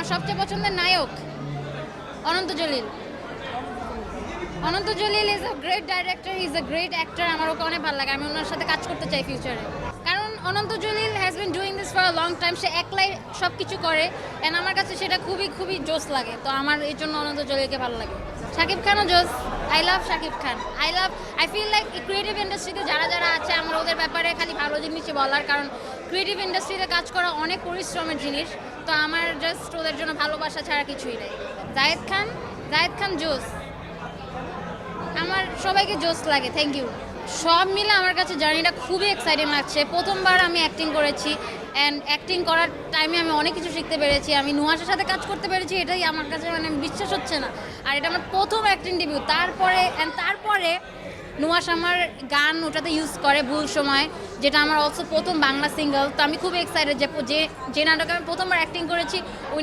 আমার সবচেয়ে পছন্দের নায়ক Ananta Jalil. Ananta Jalil is a great director, is a great actor. আমার ওকে অনেক ভালো লাগে, আমি ওনার সাথে কাজ করতে চাই ফিউচারে। কারণ Ananta Jalil has been doing this for a long time. সে একলাই সব কিছু করে অ্যান্ড আমার কাছে সেটা খুবই খুবই জোস লাগে। তো আমার এই জন্য অনন্ত জলিলকে ভালো লাগে। শাকিব খানও জোস। I love Shakib Khan. I feel like creative ইন্ডাস্ট্রিতে যারা যারা আছে আমার ওদের ব্যাপারে খালি ভালো জিনিসই বলার, কারণ ক্রিয়েটিভ ইন্ডাস্ট্রিতে কাজ করা অনেক পরিশ্রমের জিনিস। তো আমার জাস্ট ওদের জন্য ভালোবাসা ছাড়া কিছুই নেই। জায়েদ খান জোস। আমার সবাইকে জোস লাগে। Thank you. সব মিলে আমার কাছে জার্নিটা খুবই এক্সাইটিং লাগছে। প্রথমবার আমি অ্যাক্টিং করেছি অ্যান্ড অ্যাক্টিং করার টাইমে আমি অনেক কিছু শিখতে পেরেছি। আমি নুহাসের সাথে কাজ করতে পেরেছি, এটাই আমার কাছে মানে বিশ্বাস হচ্ছে না। আর এটা আমার প্রথম অ্যাক্টিং ডেবিউ। তারপরে নুহাস আমার গান ওটাতে ইউজ করে ভুল সময়, যেটা আমার অলসো প্রথম বাংলা সিঙ্গল। তো আমি খুবই এক্সাইটেড যে নাটকে আমি প্রথমবার অ্যাক্টিং করেছি ওই